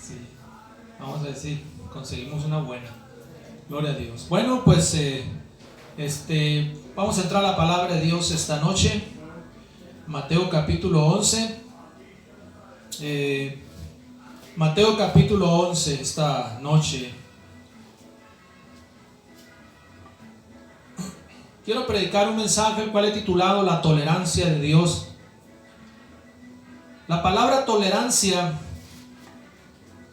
Sí, vamos a decir, conseguimos una buena. Gloria a Dios. Bueno, pues vamos a entrar a la palabra de Dios esta noche. Mateo capítulo 11. Mateo capítulo 11 esta noche. Quiero predicar un mensaje el cual he titulado La tolerancia de Dios. La palabra tolerancia,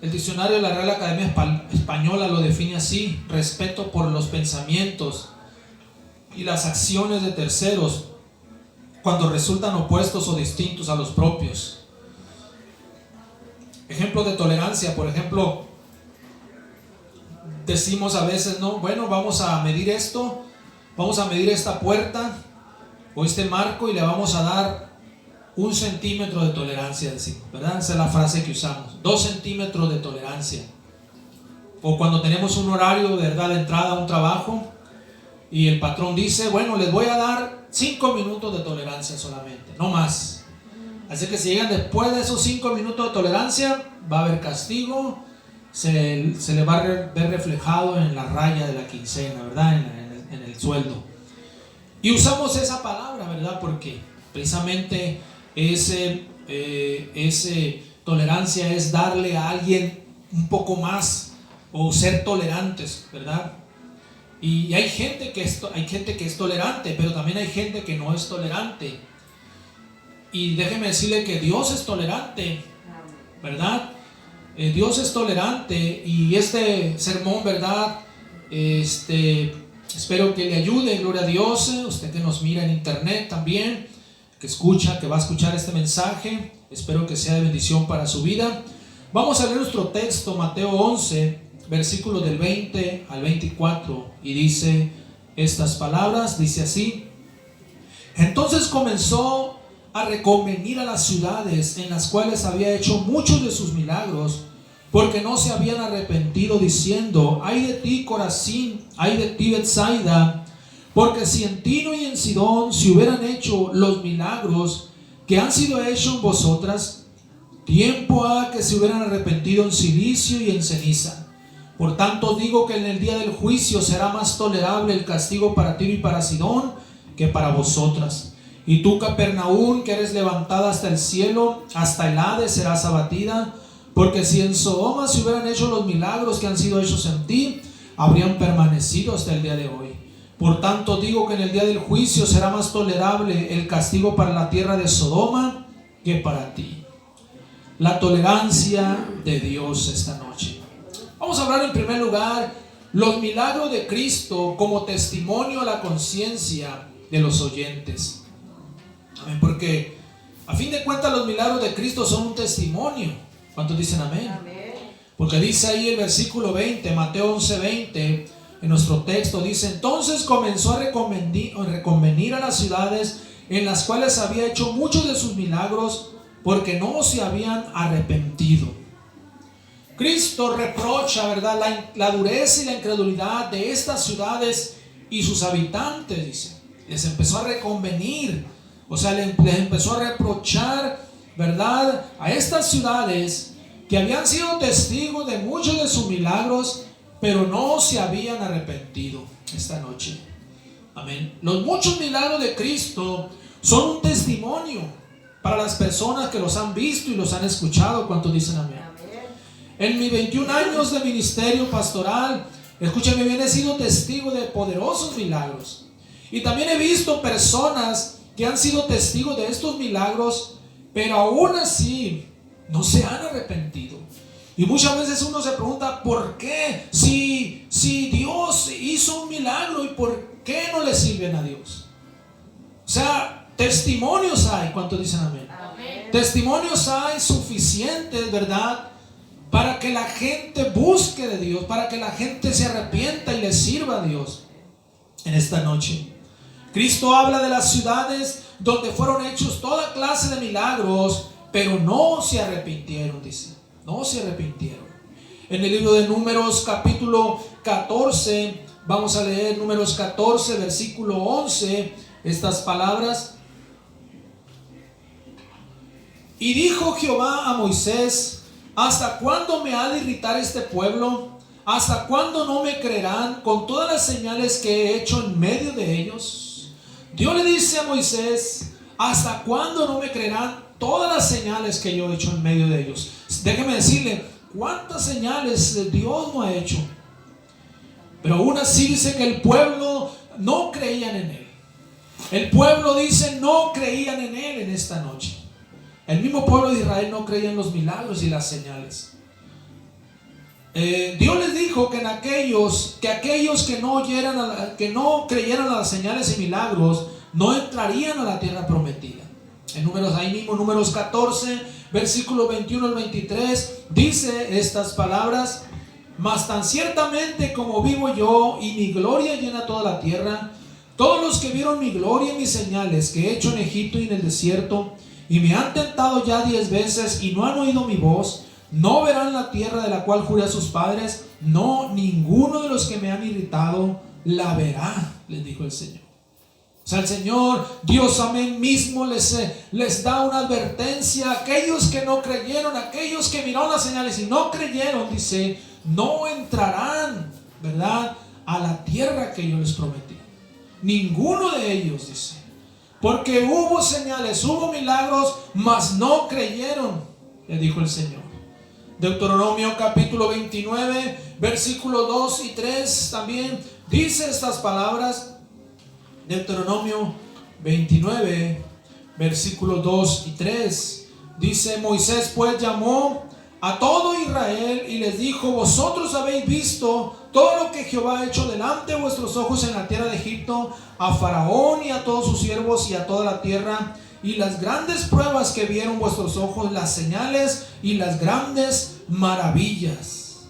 el diccionario de la Real Academia Española lo define así: respeto por los pensamientos y las acciones de terceros cuando resultan opuestos o distintos a los propios. Ejemplos de tolerancia, por ejemplo, decimos a veces, no, bueno, vamos a medir esto, vamos a medir esta puerta o este marco y le vamos a dar 1 centímetro de tolerancia, decimos, ¿verdad? Esa es la frase que usamos, 2 centímetros de tolerancia. O cuando tenemos un horario, ¿verdad?, de entrada a un trabajo y el patrón dice, bueno, les voy a dar 5 minutos de tolerancia solamente, no más. Así que si llegan después de esos 5 minutos de tolerancia, va a haber castigo, se le va a ver reflejado en la raya de la quincena, ¿verdad?, en el sueldo. Y usamos esa palabra, ¿verdad?, porque precisamente ese tolerancia es darle a alguien un poco más o ser tolerantes, ¿verdad? Y hay gente que es tolerante, pero también hay gente que no es tolerante. Y déjeme decirle que Dios es tolerante, ¿verdad? Dios es tolerante. Y este sermón, ¿verdad?, espero que le ayude, gloria a Dios. Usted que nos mira en internet también, que va a escuchar este mensaje, espero que sea de bendición para su vida. Vamos a leer nuestro texto, Mateo 11, versículos del 20 al 24, y dice estas palabras, dice así: entonces comenzó a reconvenir a las ciudades en las cuales había hecho muchos de sus milagros, porque no se habían arrepentido, diciendo, ay de ti, Corazín, ay de ti, Betsaida, porque si en Tiro y en Sidón se hubieran hecho los milagros que han sido hechos en vosotras, tiempo ha que se hubieran arrepentido en silicio y en ceniza. Por tanto digo que en el día del juicio será más tolerable el castigo para Tiro y para Sidón que para vosotras. Y tú, Capernaúm, que eres levantada hasta el cielo, hasta el Hades serás abatida, porque si en Sodoma se hubieran hecho los milagros que han sido hechos en ti, habrían permanecido hasta el día de hoy. Por tanto digo que en el día del juicio será más tolerable el castigo para la tierra de Sodoma que para ti. La tolerancia de Dios esta noche. Vamos a hablar en primer lugar los milagros de Cristo como testimonio a la conciencia de los oyentes. Amén, porque a fin de cuentas los milagros de Cristo son un testimonio. ¿Cuántos dicen amén? Amén. Porque dice ahí el versículo 20, Mateo 11, 20, en nuestro texto dice: entonces comenzó a reconvenir a las ciudades en las cuales había hecho muchos de sus milagros, porque no se habían arrepentido. Cristo reprocha, ¿verdad?, la dureza y la incredulidad de estas ciudades y sus habitantes, dice. Les empezó a reconvenir, o sea, les empezó a reprochar, ¿verdad?, a estas ciudades que habían sido testigos de muchos de sus milagros, pero no se habían arrepentido esta noche. Amén. Los muchos milagros de Cristo son un testimonio para las personas que los han visto y los han escuchado. ¿Cuántos dicen amén? En mis 21 años de ministerio pastoral, escúchame bien, he sido testigo de poderosos milagros. Y también he visto personas que han sido testigos de estos milagros, pero aún así no se han arrepentido. Y muchas veces uno se pregunta, ¿por qué? Si Dios hizo un milagro, ¿y por qué no le sirven a Dios? O sea, testimonios hay. ¿Cuántos dicen amén? Amén. Testimonios hay suficientes, ¿verdad?, para que la gente busque de Dios, para que la gente se arrepienta y le sirva a Dios en esta noche. Cristo habla de las ciudades donde fueron hechos toda clase de milagros, pero no se arrepintieron, dice. No se arrepintieron. En el libro de Números capítulo 14, vamos a leer Números 14, versículo 11, estas palabras. Y dijo Jehová a Moisés: ¿Hasta cuándo me ha de irritar este pueblo? ¿Hasta cuándo no me creerán con todas las señales que he hecho en medio de ellos? Dios le dice a Moisés: ¿hasta cuándo no me creerán todas las señales que yo he hecho en medio de ellos? Déjeme decirle, ¿cuántas señales Dios no ha hecho? Pero aún así dice que el pueblo no creían en Él. El pueblo dice no creían en Él en esta noche. El mismo pueblo de Israel no creía en los milagros y las señales. Dios les dijo que aquellos que no creyeran a las señales y milagros no entrarían a la tierra prometida. En Números 14, versículo 21 al 23, dice estas palabras: mas tan ciertamente como vivo yo y mi gloria llena toda la tierra, todos los que vieron mi gloria y mis señales que he hecho en Egipto y en el desierto, y me han tentado ya 10 veces y no han oído mi voz, no verán la tierra de la cual juré a sus padres, no, ninguno de los que me han irritado la verá, les dijo el Señor. O sea, el Señor, Dios, amén, mismo les da una advertencia a aquellos que no creyeron, a aquellos que miraron las señales y no creyeron, dice, no entrarán, ¿verdad?, a la tierra que yo les prometí. Ninguno de ellos, dice, porque hubo señales, hubo milagros, mas no creyeron, le dijo el Señor. Deuteronomio capítulo 29, versículos 2 y 3 también dice estas palabras. Deuteronomio 29, versículos 2 y 3 dice: Moisés pues llamó a todo Israel y les dijo: vosotros habéis visto todo lo que Jehová ha hecho delante de vuestros ojos en la tierra de Egipto, a Faraón y a todos sus siervos y a toda la tierra, y las grandes pruebas que vieron vuestros ojos, las señales y las grandes maravillas.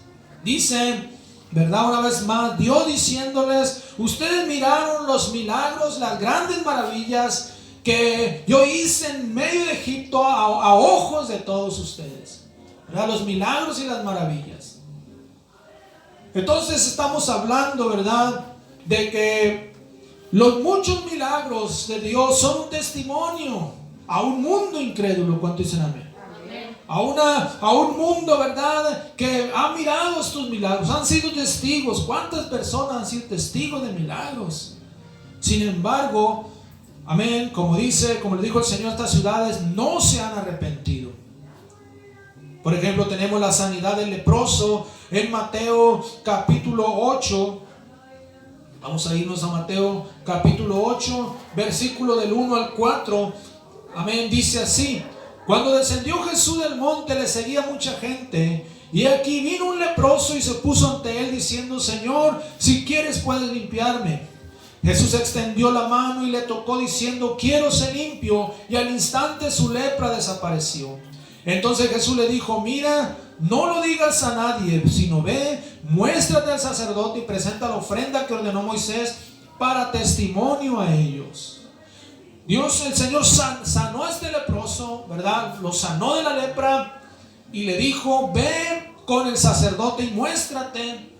Dice, ¿verdad? Una vez más, Dios diciéndoles: ustedes miraron los milagros, las grandes maravillas que yo hice en medio de Egipto a ojos de todos ustedes, ¿verdad? Los milagros y las maravillas. Entonces estamos hablando, ¿verdad?, de que los muchos milagros de Dios son un testimonio a un mundo incrédulo. ¿Cuánto dicen amén? A un mundo, ¿verdad?, que ha mirado estos milagros, han sido testigos. ¿Cuántas personas han sido testigos de milagros? Sin embargo, amén, como le dijo el Señor, estas ciudades no se han arrepentido. Por ejemplo, tenemos la sanidad del leproso en Mateo capítulo 8. Vamos a irnos a Mateo capítulo 8, versículo del 1 al 4. Amén, dice así: cuando descendió Jesús del monte, le seguía mucha gente, y aquí vino un leproso y se puso ante él diciendo: Señor, si quieres puedes limpiarme. Jesús extendió la mano y le tocó diciendo: quiero ser limpio, y al instante su lepra desapareció. Entonces Jesús le dijo: mira, no lo digas a nadie, sino ve, muéstrate al sacerdote y presenta la ofrenda que ordenó Moisés para testimonio a ellos. Dios, el Señor sanó a este leproso, ¿verdad? Lo sanó de la lepra y le dijo: ve con el sacerdote y muéstrate,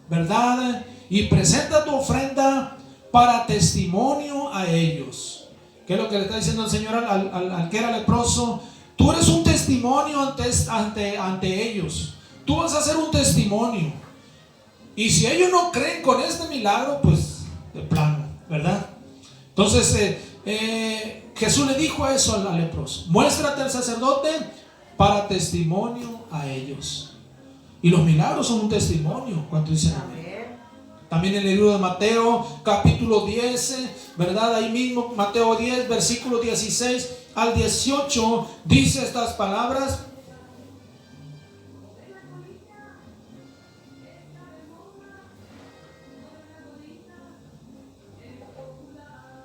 ¿verdad?, y presenta tu ofrenda para testimonio a ellos. ¿Qué es lo que le está diciendo el Señor al que era leproso? Tú eres un testimonio ante ellos. Tú vas a ser un testimonio. Y si ellos no creen con este milagro, pues de plano, ¿verdad? Entonces Jesús le dijo eso al leproso: muéstrate al sacerdote para testimonio a ellos. Y los milagros son un testimonio. ¿Cuánto dicen amén? También en el libro de Mateo capítulo 10, ¿verdad? Ahí mismo, Mateo 10, versículo 16 al 18, dice estas palabras: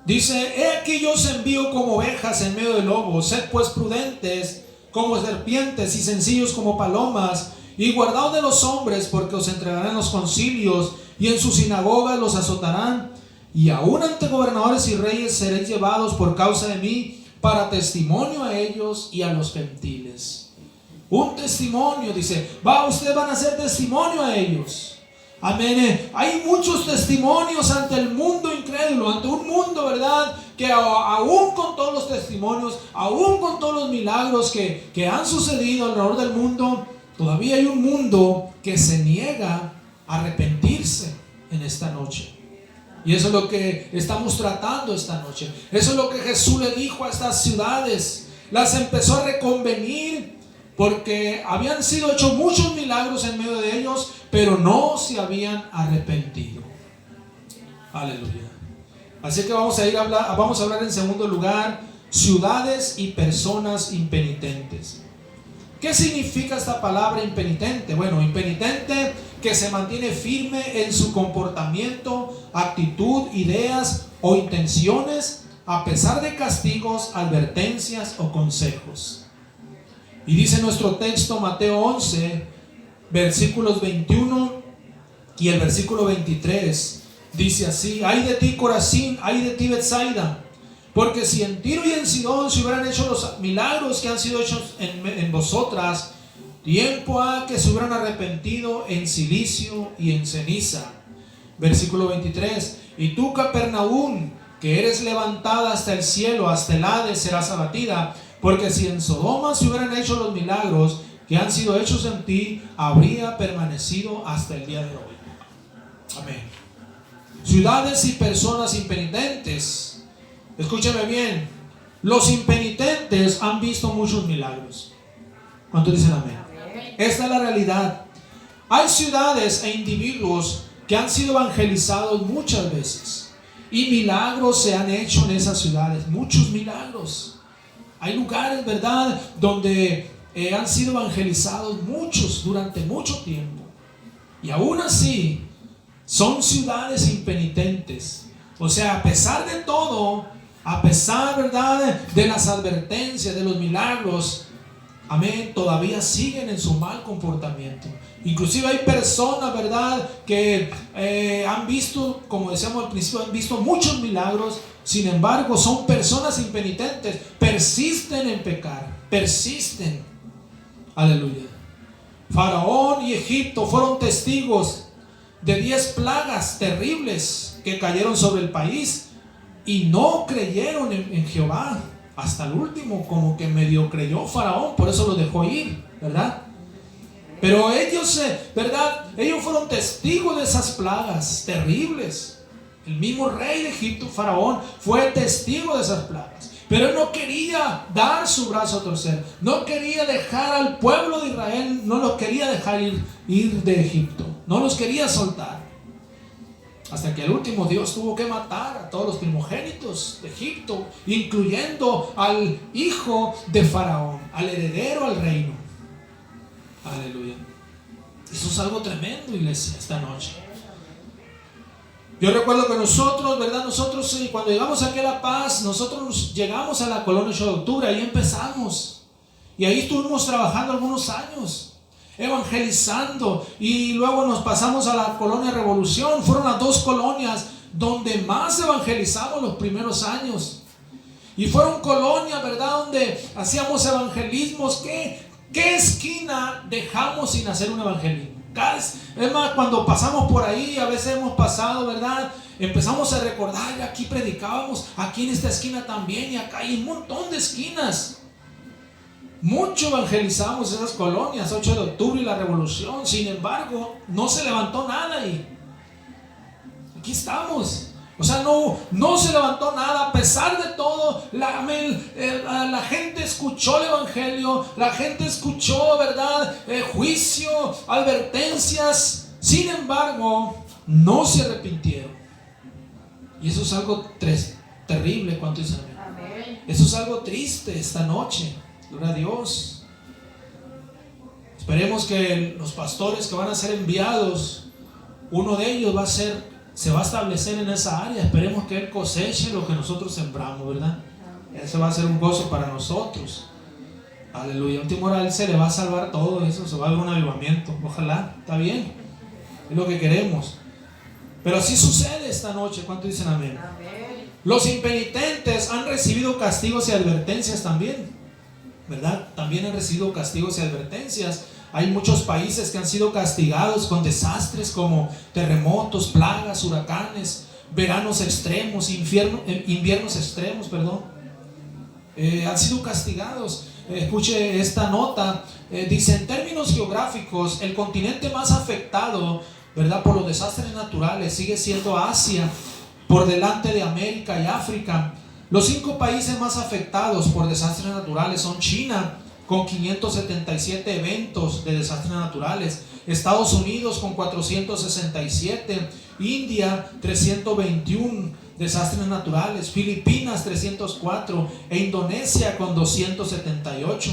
dice: he aquí yo os envío como ovejas en medio de lobos. Sed pues prudentes como serpientes y sencillos como palomas, y guardaos de los hombres, porque os entregarán en los concilios y en sus sinagogas los azotarán, y aún ante gobernadores y reyes seréis llevados por causa de mí, para testimonio a ellos y a los gentiles. Un testimonio, dice, ustedes van a ser testimonio a ellos. Amén. Hay muchos testimonios ante el mundo incrédulo, ante un mundo, ¿verdad?, que aún con todos los testimonios, aún con todos los milagros que han sucedido alrededor del mundo, Todavía hay un mundo que se niega a arrepentirse en esta noche. Y eso es lo que estamos tratando esta noche. Eso es lo que Jesús le dijo a estas ciudades. Las empezó a reconvenir porque habían sido hechos muchos milagros en medio de ellos, pero no se habían arrepentido. Aleluya. Así que vamos a hablar en segundo lugar, ciudades y personas impenitentes. ¿Qué significa esta palabra impenitente? Bueno, impenitente, que se mantiene firme en su comportamiento, actitud, ideas o intenciones a pesar de castigos, advertencias o consejos. Y dice nuestro texto, Mateo 11, versículos 21 y el versículo 23, dice así: ay de ti, Corazín, ay de ti, Betsaida, porque si en Tiro y en Sidón se hubieran hecho los milagros que han sido hechos en vosotras, tiempo ha que se hubieran arrepentido en silicio y en ceniza. Versículo 23, y tú, Capernaum, que eres levantada hasta el cielo, hasta el Hades serás abatida, porque si en Sodoma se hubieran hecho los milagros que han sido hechos en ti, habría permanecido hasta el día de hoy. Amén. Ciudades y personas impenitentes. Escúchame bien, los impenitentes han visto muchos milagros. ¿Cuántos dicen amén? Esta es la realidad. Hay ciudades e individuos que han sido evangelizados muchas veces y milagros se han hecho en esas ciudades, muchos milagros. Hay lugares, ¿verdad?, donde han sido evangelizados muchos durante mucho tiempo, y aún así son ciudades impenitentes. O sea, a pesar de todo, a pesar, ¿verdad?, de las advertencias, de los milagros, amén, todavía siguen en su mal comportamiento. Inclusive hay personas, ¿verdad?, que han visto, como decíamos al principio, han visto muchos milagros. Sin embargo, son personas impenitentes, persisten en pecar, persisten. Aleluya. Faraón y Egipto fueron testigos de 10 plagas terribles que cayeron sobre el país y no creyeron en Jehová. Hasta el último, como que medio creyó Faraón, por eso lo dejó ir, ¿verdad? Pero ellos, ¿verdad?, ellos fueron testigos de esas plagas terribles. El mismo rey de Egipto, Faraón, fue testigo de esas plagas. Pero él no quería dar su brazo a torcer. No quería dejar al pueblo de Israel, no los quería dejar ir de Egipto. No los quería soltar. Hasta que al último Dios tuvo que matar a todos los primogénitos de Egipto, incluyendo al hijo de Faraón, al heredero al reino. Aleluya. Eso es algo tremendo, iglesia, esta noche. Yo recuerdo que nosotros, ¿verdad? Cuando llegamos aquí a La Paz, nosotros llegamos a la colonia 8 de octubre, ahí empezamos. Y ahí estuvimos trabajando algunos años, evangelizando, y luego nos pasamos a la colonia Revolución. Fueron las 2 colonias donde más evangelizamos los primeros años. Y fueron colonias, ¿verdad?, donde hacíamos evangelismos. ¿Qué esquina dejamos sin hacer un evangelismo? Es más, cuando pasamos por ahí, a veces hemos pasado, ¿verdad?, empezamos a recordar, aquí predicábamos, aquí en esta esquina también, y acá hay un montón de esquinas. Mucho evangelizamos esas colonias, 8 de octubre y la Revolución. Sin embargo, no se levantó nada ahí. Aquí estamos. O sea, no se levantó nada. A pesar de todo, la gente escuchó el evangelio, la gente escuchó, ¿verdad?, juicio, advertencias. Sin embargo, no se arrepintieron. Y eso es algo terrible. ¿Cuánto dicen amén? Eso es algo triste esta noche. Gloria a Dios. Esperemos que los pastores que van a ser enviados, uno de ellos se va a establecer en esa área. Esperemos que él coseche lo que nosotros sembramos, ¿verdad? Ese va a ser un gozo para nosotros. Aleluya. Última hora, él se le va a salvar todo eso, se va a dar un avivamiento. Ojalá, está bien, es lo que queremos. Pero así sucede esta noche. ¿Cuántos dicen amén? Amén. Los impenitentes han recibido castigos y advertencias también, ¿verdad? También han recibido castigos y advertencias. Hay muchos países que han sido castigados con desastres como terremotos, plagas, huracanes, veranos extremos, inviernos extremos, perdón. Han sido castigados. Escuche esta nota dice, en términos geográficos, el continente más afectado, ¿verdad?, por los desastres naturales sigue siendo Asia, por delante de América y África. Los 5 países más afectados por desastres naturales son China, con 577 eventos de desastres naturales, Estados Unidos con 467, India 321 desastres naturales, Filipinas 304 e Indonesia con 278.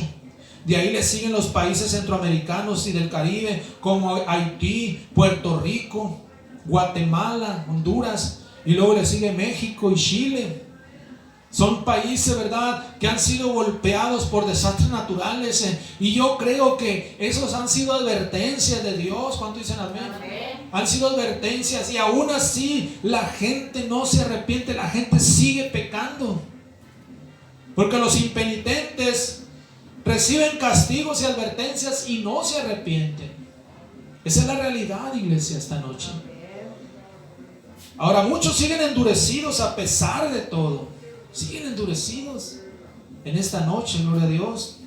De ahí le siguen los países centroamericanos y del Caribe como Haití, Puerto Rico, Guatemala, Honduras, y luego le sigue México y Chile. Son países, ¿verdad?, que han sido golpeados por desastres naturales, y yo creo que esos han sido advertencias de Dios. ¿Cuánto dicen amén? Amén. Han sido advertencias, y aún así la gente no se arrepiente, la gente sigue pecando, porque los impenitentes reciben castigos y advertencias y no se arrepienten. Esa es la realidad, iglesia, esta noche. Ahora, muchos siguen endurecidos a pesar de todo. Siguen endurecidos en esta noche, gloria a Dios.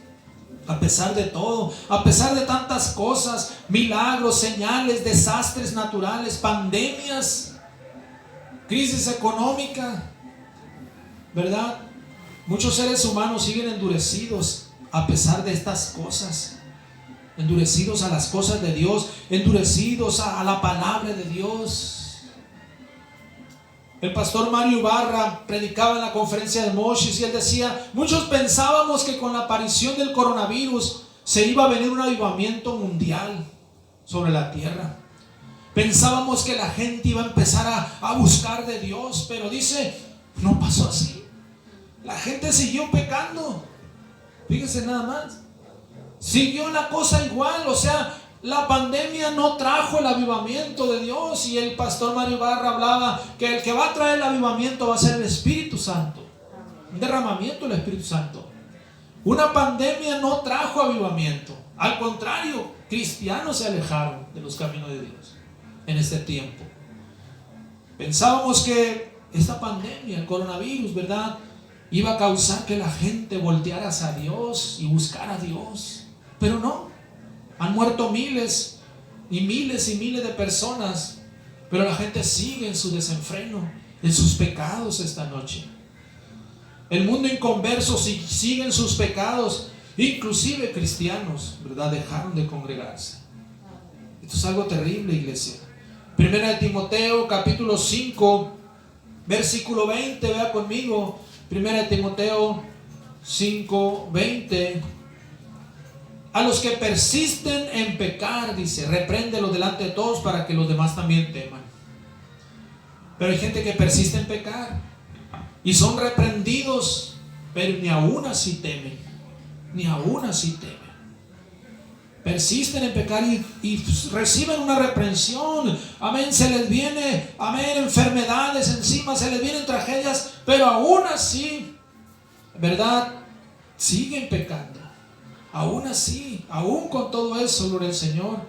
A pesar de todo, a pesar de tantas cosas, milagros, señales, desastres naturales, pandemias, crisis económica, ¿verdad? Muchos seres humanos siguen endurecidos a pesar de estas cosas. Endurecidos a las cosas de Dios, endurecidos a la palabra de Dios. El pastor Mario Ibarra predicaba en la conferencia de Moshis y él decía, muchos pensábamos que con la aparición del coronavirus se iba a venir un avivamiento mundial sobre la tierra. Pensábamos que la gente iba a empezar a buscar de Dios, pero dice, no pasó así. La gente siguió pecando. Fíjense nada más. Siguió la cosa igual, o sea, la pandemia no trajo el avivamiento de Dios. Y el pastor Mario Ibarra hablaba que el que va a traer el avivamiento va a ser el Espíritu Santo. Un derramamiento del Espíritu Santo. Una pandemia no trajo avivamiento. Al contrario, cristianos se alejaron de los caminos de Dios en este tiempo. Pensábamos que esta pandemia, el coronavirus, ¿verdad?, iba a causar que la gente volteara hacia Dios y buscara a Dios. Pero no. Han muerto miles y miles y miles de personas, pero la gente sigue en su desenfreno, en sus pecados esta noche. El mundo inconverso sigue en sus pecados. Inclusive cristianos, ¿verdad?, dejaron de congregarse. Esto es algo terrible, iglesia. Primera de Timoteo, capítulo 5, versículo 20, vea conmigo. Primera de Timoteo 5, 20. A los que persisten en pecar, dice, repréndelos delante de todos para que los demás también teman. Pero hay gente que persiste en pecar y son reprendidos, pero ni aún así temen. Ni aún así temen. Persisten en pecar y reciben una reprensión. Amén, se les viene, amén, enfermedades encima, se les vienen tragedias, pero aún así, ¿verdad?, siguen pecando. Aún así, aún con todo eso, gloria al Señor,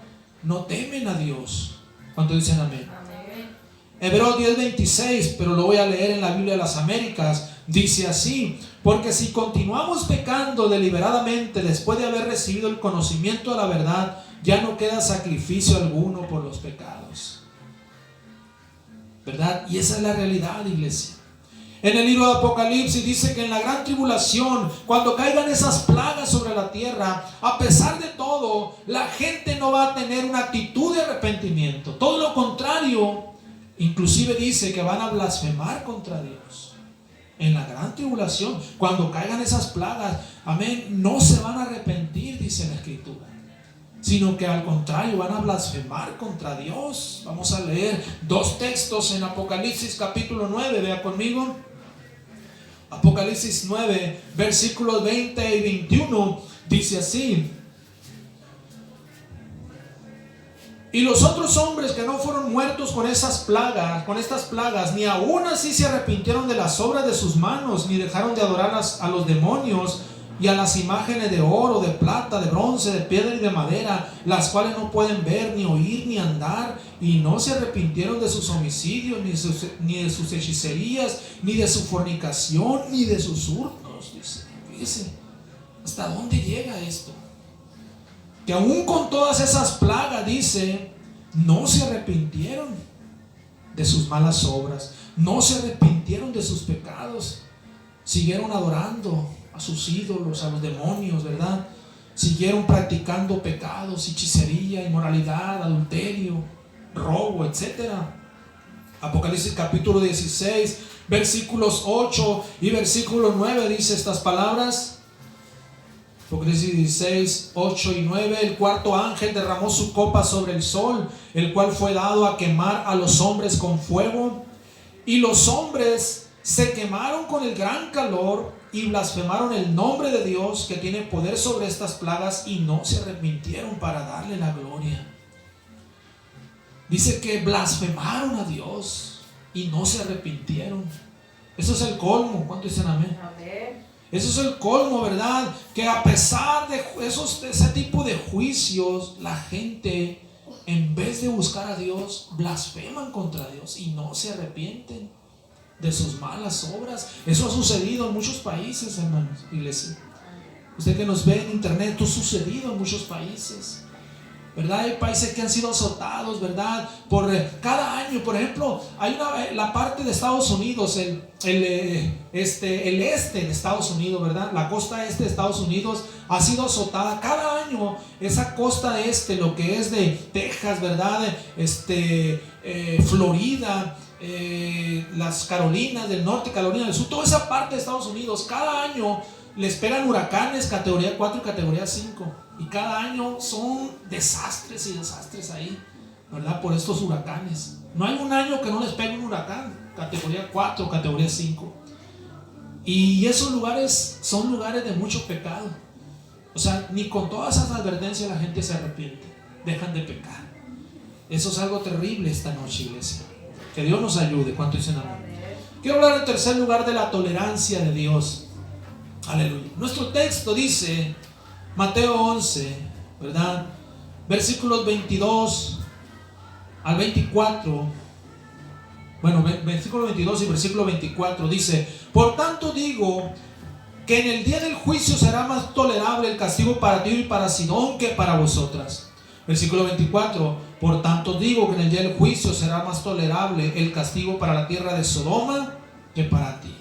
no temen a Dios. ¿Cuántos dicen amén? Amén. Hebreos 10:26, pero lo voy a leer en la Biblia de las Américas. Dice así: porque si continuamos pecando deliberadamente después de haber recibido el conocimiento de la verdad, ya no queda sacrificio alguno por los pecados. ¿Verdad? Y esa es la realidad, iglesia. En el libro de Apocalipsis dice que en la gran tribulación, cuando caigan esas plagas sobre la tierra, a pesar de todo, la gente no va a tener una actitud de arrepentimiento. Todo lo contrario, inclusive dice que van a blasfemar contra Dios. En la gran tribulación, cuando caigan esas plagas, amén, no se van a arrepentir, dice la Escritura, sino que al contrario van a blasfemar contra Dios. Vamos a leer dos textos en Apocalipsis capítulo 9, vea conmigo. Apocalipsis 9, versículos 20 y 21, dice así: y los otros hombres que no fueron muertos con estas plagas, ni aún así se arrepintieron de las obras de sus manos, ni dejaron de adorar a los demonios y a las imágenes de oro, de plata, de bronce, de piedra y de madera, las cuales no pueden ver, ni oír, ni andar, y no se arrepintieron de sus homicidios, ni de sus hechicerías, ni de su fornicación, ni de sus hurtos. Dice, fíjese, ¿hasta dónde llega esto? que aún con todas esas plagas, dice, no se arrepintieron de sus malas obras, no se arrepintieron de sus pecados, siguieron adorando a sus ídolos, a los demonios, ¿verdad? Siguieron practicando pecados, hechicería, inmoralidad, adulterio, robo, etc. Apocalipsis capítulo 16, versículos 8 y versículo 9 dice estas palabras. Apocalipsis 16, 8 y 9. El cuarto ángel derramó su copa sobre el sol, el cual fue dado a quemar a los hombres con fuego. Y los hombres se quemaron con el gran calor y blasfemaron el nombre de Dios, que tiene poder sobre estas plagas, y no se arrepintieron para darle la gloria. Dice que blasfemaron a Dios y no se arrepintieron. Eso es el colmo. ¿Cuántos dicen amén? Amén. Eso es el colmo, ¿verdad? Que a pesar de ese tipo de juicios, la gente, en vez de buscar a Dios, blasfeman contra Dios y no se arrepienten de sus malas obras. Eso ha sucedido en muchos países, hermanos, iglesia. Usted que nos ve en internet, esto ha sucedido en muchos países, ¿verdad? Hay países que han sido azotados, ¿verdad? Por cada año, por ejemplo, hay la parte de Estados Unidos, el este de Estados Unidos, ¿verdad? La costa este de Estados Unidos ha sido azotada cada año. Esa costa este, lo que es de Texas, ¿verdad? Florida, las Carolinas del Norte, Carolina del Sur, toda esa parte de Estados Unidos, cada año le esperan huracanes categoría 4 y categoría 5. Y cada año son desastres y desastres ahí, ¿verdad? Por estos huracanes. No hay un año que no les pegue un huracán, categoría 4 o categoría 5. Y esos lugares son lugares de mucho pecado. O sea, ni con todas esas advertencias la gente se arrepiente, dejan de pecar. Eso es algo terrible esta noche, iglesia. Que Dios nos ayude. ¿Cuánto dicen amén? Quiero hablar en tercer lugar de la tolerancia de Dios. Aleluya. Nuestro texto dice, Mateo 11, ¿verdad? Versículos 22 al 24. Bueno, versículo 22 y versículo 24 dice: por tanto digo que en el día del juicio será más tolerable el castigo para ti y para Sidón que para vosotras. Versículo 24: por tanto digo que en el día del juicio será más tolerable el castigo para la tierra de Sodoma que para ti.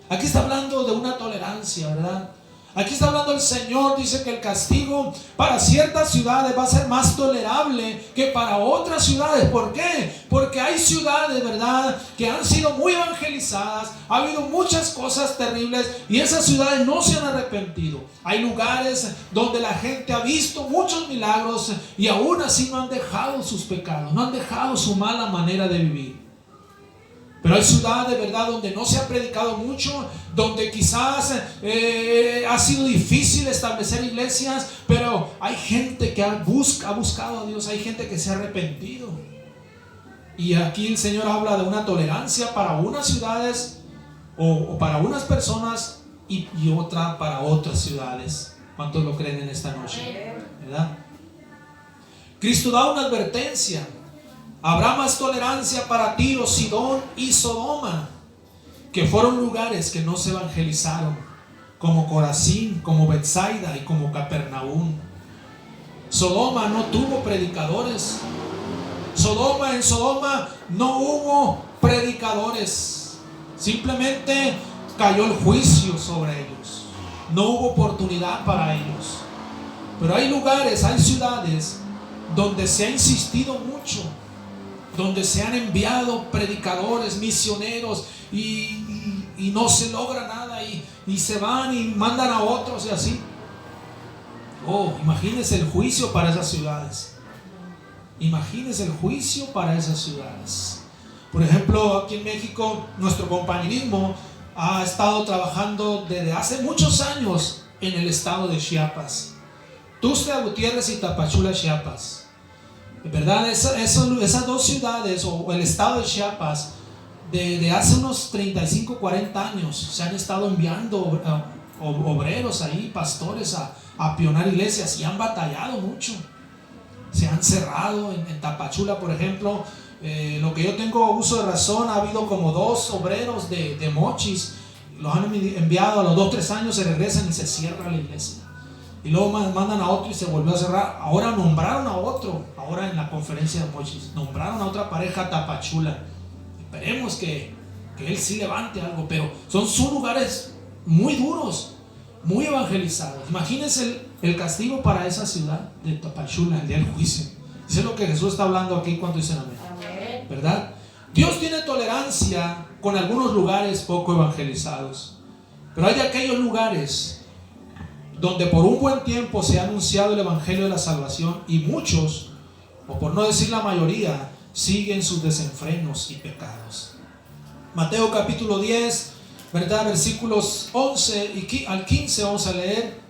Aquí está hablando de una tolerancia, ¿verdad? Aquí está hablando el Señor, dice que el castigo para ciertas ciudades va a ser más tolerable que para otras ciudades. ¿Por qué? Porque hay ciudades, ¿verdad?, que han sido muy evangelizadas, ha habido muchas cosas terribles y esas ciudades no se han arrepentido. Hay lugares donde la gente ha visto muchos milagros y aún así no han dejado sus pecados, no han dejado su mala manera de vivir. Pero hay ciudades, ¿verdad?, donde no se ha predicado mucho, donde quizás ha sido difícil establecer iglesias, pero hay gente que ha buscado a Dios, hay gente que se ha arrepentido. Y aquí el Señor habla de una tolerancia para unas ciudades o para unas personas y otra para otras ciudades. ¿Cuántos lo creen en esta noche? ¿Verdad? Cristo da una advertencia. Habrá más tolerancia para Tiro, Sidón y Sodoma, que fueron lugares que no se evangelizaron, como Corazín, como Betsaida y como Capernaum. Sodoma no tuvo predicadores. En Sodoma no hubo predicadores. Simplemente cayó el juicio sobre ellos. No hubo oportunidad para ellos. Pero hay lugares, hay ciudades donde se ha insistido mucho, donde se han enviado predicadores, misioneros y no se logra nada y se van y mandan a otros y así. Oh, imagínense el juicio para esas ciudades. Imagínense el juicio para esas ciudades. Por ejemplo, aquí en México, nuestro compañerismo ha estado trabajando desde hace muchos años en el estado de Chiapas. Tuxtla Gutiérrez y Tapachula, Chiapas. ¿Verdad? Esas dos ciudades o el estado de Chiapas, de hace unos 35, 40 años, se han estado enviando obreros ahí, pastores, a pionar iglesias y han batallado mucho. Se han cerrado en Tapachula, por ejemplo. Lo que yo tengo uso de razón, ha habido como 2 obreros de Mochis, los han enviado a los 2-3 años, se regresan y se cierra la iglesia. y luego mandan a otro y se volvió a cerrar. Ahora nombraron a otro, ahora en la conferencia de Mochis, nombraron a otra pareja, Tapachula. Esperemos que él sí levante algo, pero son lugares muy duros, muy evangelizados. Imagínense el castigo para esa ciudad de Tapachula, el día del juicio. Eso es lo que Jesús está hablando aquí cuando dicen amén, ¿verdad? Dios tiene tolerancia con algunos lugares poco evangelizados, pero hay aquellos lugares donde por un buen tiempo se ha anunciado el evangelio de la salvación y muchos, o por no decir la mayoría, siguen sus desenfrenos y pecados. Mateo capítulo 10, ¿verdad? Versículos 11 al 15 vamos a leer.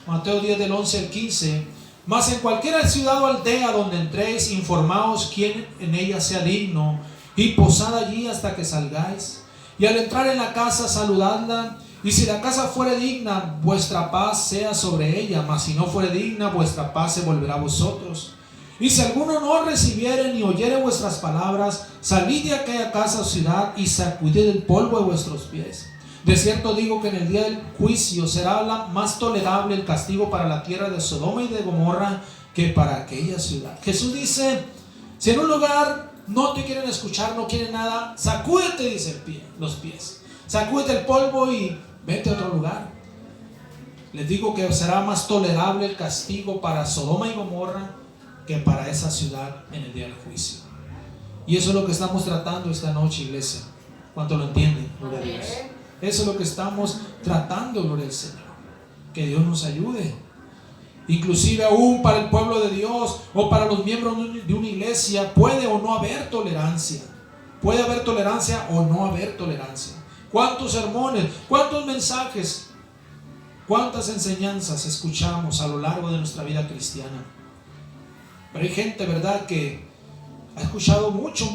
Mateo 10 del 11 al 15. Mas en cualquier ciudad o aldea donde entréis, informaos quién en ella sea digno, y posad allí hasta que salgáis. Y al entrar en la casa, saludadla. Y si la casa fuere digna, vuestra paz sea sobre ella. Mas si no fuere digna, vuestra paz se volverá a vosotros. Y si alguno no recibiere ni oyere vuestras palabras, salid de aquella casa o ciudad y sacudid el polvo de vuestros pies. De cierto digo que en el día del juicio será más tolerable el castigo para la tierra de Sodoma y de Gomorra que para aquella ciudad. Jesús dice, si en un lugar no te quieren escuchar, no quieren nada, sacúdete, dice los pies. Sacúdete el polvo y vete a otro lugar. Les digo que será más tolerable el castigo para Sodoma y Gomorra que para esa ciudad en el día del juicio. Y eso es lo que estamos tratando esta noche, iglesia. ¿Cuánto lo entienden? Gloria a Dios. Eso es lo que estamos tratando, gloria al Señor. Que Dios nos ayude. Inclusive aún para el pueblo de Dios o para los miembros de una iglesia puede o no haber tolerancia. Puede haber tolerancia o no haber tolerancia. ¿Cuántos sermones, cuántos mensajes, cuántas enseñanzas escuchamos a lo largo de nuestra vida cristiana? Pero hay gente, ¿verdad?, que ha escuchado mucho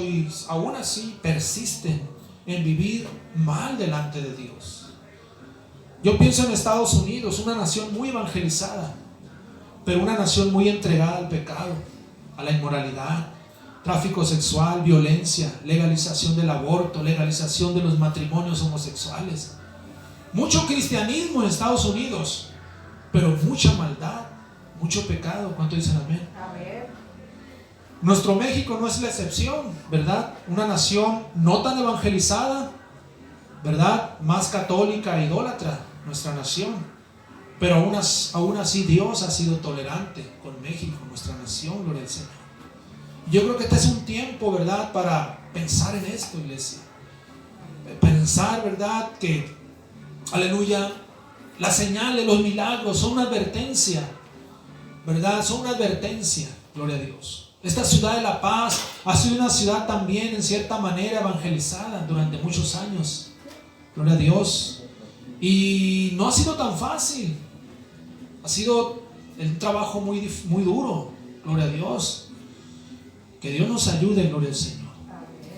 y aún así persisten en vivir mal delante de Dios. Yo pienso en Estados Unidos, una nación muy evangelizada, pero una nación muy entregada al pecado, a la inmoralidad, tráfico sexual, violencia, legalización del aborto, legalización de los matrimonios homosexuales. Mucho cristianismo en Estados Unidos, pero mucha maldad, mucho pecado. ¿Cuánto dicen amén? Amén. Nuestro México no es la excepción, ¿verdad? Una nación no tan evangelizada, ¿verdad? Más católica e idólatra, nuestra nación. Pero aún así Dios ha sido tolerante con México, nuestra nación, gloria al Señor. Yo creo que este es un tiempo, ¿verdad?, para pensar en esto, iglesia. Pensar, ¿verdad?, que, aleluya, las señales, los milagros son una advertencia, ¿verdad? Son una advertencia, gloria a Dios. Esta ciudad de La Paz ha sido una ciudad también en cierta manera evangelizada durante muchos años, gloria a Dios. Y no ha sido tan fácil, ha sido un trabajo muy duro, gloria a Dios. Que Dios nos ayude, gloria al Señor,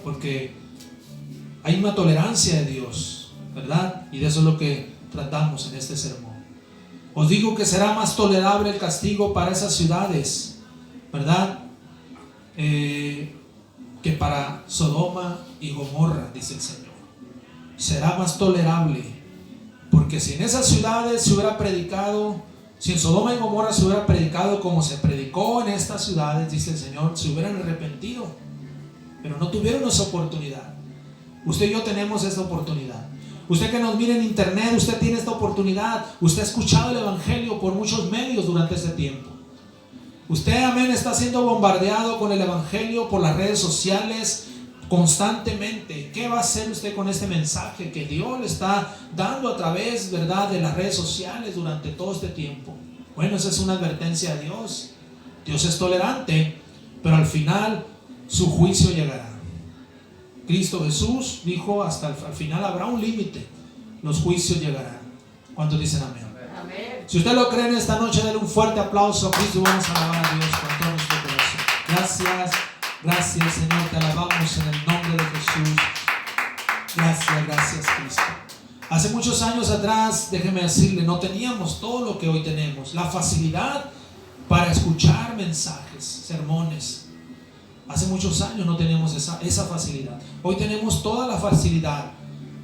porque hay una tolerancia de Dios, ¿verdad? Y de eso es lo que tratamos en este sermón. Os digo que será más tolerable el castigo para esas ciudades, ¿verdad?, que para Sodoma y Gomorra, dice el Señor. Será más tolerable, porque si en esas ciudades se hubiera predicado, si en Sodoma y Gomorra se hubiera predicado como se predicó en estas ciudades, dice el Señor, se hubieran arrepentido, pero no tuvieron esa oportunidad. Usted y yo tenemos esta oportunidad. Usted que nos mira en internet, usted tiene esta oportunidad. Usted ha escuchado el evangelio por muchos medios durante este tiempo. Usted, amén, está siendo bombardeado con el evangelio por las redes sociales constantemente. ¿Qué va a hacer usted con este mensaje que Dios le está dando a través, ¿verdad?, de las redes sociales durante todo este tiempo? Bueno, esa es una advertencia de Dios. Dios es tolerante, pero al final su juicio llegará. Cristo Jesús dijo, hasta al final habrá un límite, los juicios llegarán. ¿Cuántos dicen amén? Amén. Si usted lo cree en esta noche, denle un fuerte aplauso a Cristo. Vamos a alabar a Dios con todo nuestro corazón. Gracias Señor, te alabamos en el nombre de Jesús. Gracias Cristo. Hace muchos años atrás, déjeme decirle, no teníamos todo lo que hoy tenemos, la facilidad para escuchar mensajes, sermones. Hace muchos años no teníamos esa facilidad. Hoy tenemos toda la facilidad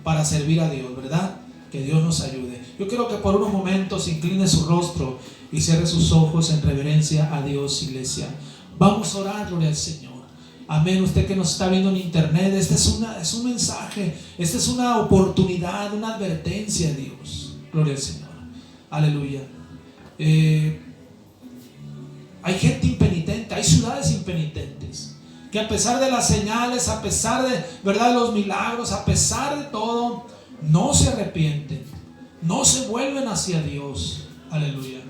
para servir a Dios, ¿verdad? Que Dios nos ayude. Yo quiero que por unos momentos incline su rostro y cierre sus ojos en reverencia a Dios, iglesia. Vamos a orar, gloria al Señor. Amén. Usted que nos está viendo en internet, este es un mensaje, esta es una oportunidad, una advertencia de Dios. Gloria al Señor. Aleluya. Hay gente impenitente, hay ciudades impenitentes, que a pesar de las señales, a pesar de, ¿verdad?, los milagros, a pesar de todo, no se arrepienten, no se vuelven hacia Dios. Aleluya.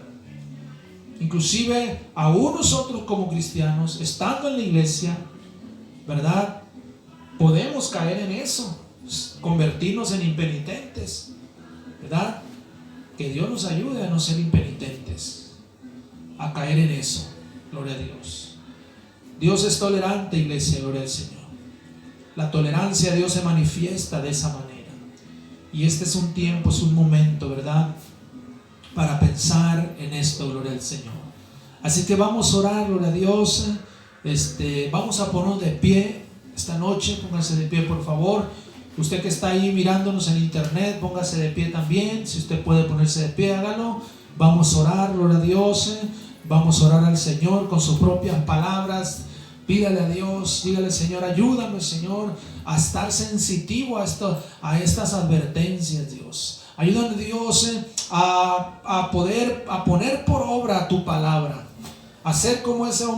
Inclusive aún nosotros como cristianos, estando en la iglesia, ¿verdad?, podemos caer en eso, convertirnos en impenitentes, ¿verdad? Que Dios nos ayude a no ser impenitentes, a caer en eso. Gloria a Dios. Dios es tolerante, iglesia, gloria al Señor. La tolerancia de Dios se manifiesta de esa manera. Y este es un tiempo, es un momento, ¿verdad?, para pensar en esto, gloria al Señor. Así que vamos a orar, gloria a Dios. Vamos a ponernos de pie esta noche. Póngase de pie, por favor. Usted que está ahí mirándonos en internet, póngase de pie también. Si usted puede ponerse de pie, hágalo. Vamos a orar, gloria a Dios. Vamos a orar al Señor con sus propias palabras. Pídale a Dios, dígale: Señor, ayúdame, Señor, a estar sensitivo a estas advertencias, Dios. Ayúdame, Dios, a poner por obra tu palabra, a ser como ese hombre